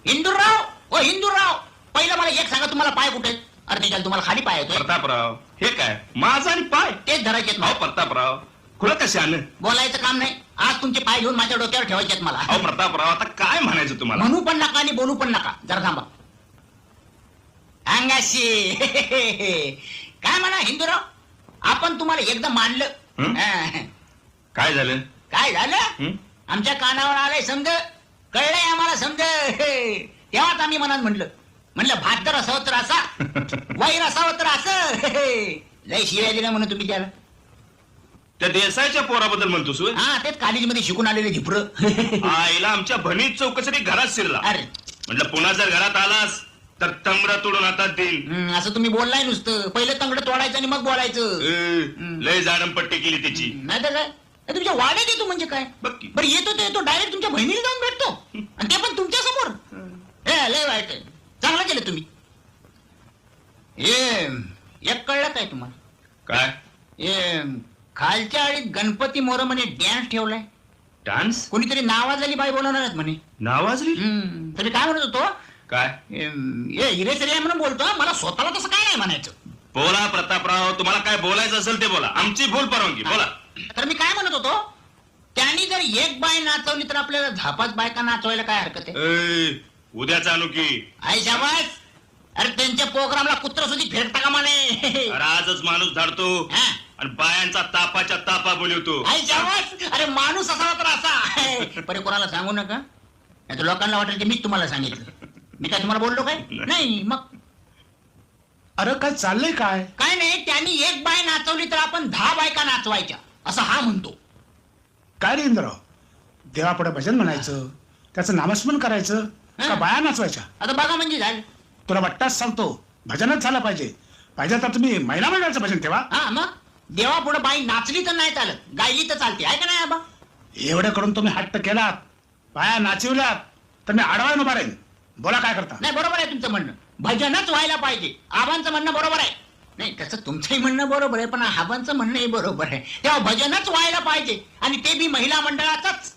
इंदूरराव ओ इंदूरराव, पहिलं मला एक सांगा, तुम्हाला पाय कुठे? अरे त्याच्याला तुम्हाला खाली पाय येतोय. प्रतापराव हे काय माझा आणि पाय तेच धरायचे अहो प्रतापराव खुलं कशाने? बोलायचं काम नाही. आज तुमचे पाय घेऊन माझ्या डोक्यावर ठेवायचे मला. अहो प्रतापराव आता काय म्हणायचं तुम्हाला? म्हणू पण नका आणि बोलू पण नका. जरा थांबा. अंगाशी काय म्हणा हिंदूराव, आपण तुम्हाला एकदा मानलं. हा. काय झालं? काय झालं? आमच्या कानावर आलंय समज, कळलंय आम्हाला समज. तेव्हाच आम्ही मनात म्हणलं भात तर असावं तर असा, वैर असावं तर असं. लय शिवाय दिला म्हणून तुम्ही त्याला. त्या देसाईच्या पोराबद्दल म्हणतोस होय? हा तेच कॉलेजमध्ये शिकून आलेले झिपर. आईला आमच्या भनीत चौकसाठी घरात शिरला. अरे म्हटलं पुन्हा जर घरात आलास तर तंगडा तोडून हातात देईन. असं तुम्ही बोललाय नुसतं. पहिलं तंगड तोडायचं आणि मग बोलायचं. लय जाडमपट्टी केली त्याची. नाही तर काय, तुमच्या वाड्यात येतो म्हणजे काय? बघ की. बरं येतो तो येतो, डायरेक्ट तुमच्या बहिणीला जाऊन भेटतो, आणि ते पण तुमच्या समोर. लय वाईट आहे. चांगलं केलं तुम्ही. एक कळलं काय तुम्हाला? काय? खालच्या आळीत गणपती मोर म्हणे डॅन्स ठेवलाय. डान्स? कोणीतरी नावाजली बाई बोलवणार आहेत म्हणे. नावाजली? तरी काय म्हणत होतो? काय? हिरेसरी आहे म्हणून बोलतो. मला स्वतःला तसं काय नाही म्हणायचं. बोला प्रतापराव, तुम्हाला काय बोलायचं असेल ते बोला. आमची भूल परवानगी बोला. तर मी काय म्हणत होतो, त्यांनी जर एक बाय नाचवली तर आपल्याला झापाच बायका नाचवायला काय हरकत आहे? उद्याच आणू की? आई शाबास. अरे त्यांच्या प्रोग्रामला कुत्र सुद्धा फेडता का म्हणे. अरे आजच माणूस धाडतो आणि बायांचा तापाच्या तापा बोलवतो. आई शाबास. अरे माणूस असावा तर असा. परे कोणाला सांगू नका, नाही तर लोकांना वाटेल की मीच तुम्हाला सांगितलं. मी काय तुम्हाला बोललो काय? नाही. मग अरे काय चाललंय काय? काय नाही, त्यांनी एक बाय नाचवली तर आपण 10 बायका नाचवायच्या असं हा म्हणतो. काय रे इंद्रराव, देवापुढे भजन म्हणायचं, त्याचं नामस्मरण करायचं का बाया नाचवायच्या? आता बघा म्हणजे झालं. तुला वाटताच सांगतो, भजनच झालं पाहिजे तर तुम्ही महिला मंडळाचं भजन ठेवा. हा मग देवापुढे बाई नाचली तर नाही चालत, गायली तर चालते. आहे का नाही आबा? एवढं करून तुम्ही हट्ट केलात, बाया नाचवल्यात, तर मी आडवायला उभा राहीन. बोला काय करता? नाही बरोबर आहे तुमचं म्हणणं, भजनच व्हायला पाहिजे. आबांचं म्हणणं बरोबर आहे. नाही तसं तुमचंही म्हणणं बरोबर आहे, पण आबांचं म्हणणंही बरोबर आहे. तेव्हा भजनच व्हायला पाहिजे, आणि ते बी महिला मंडळाचंच.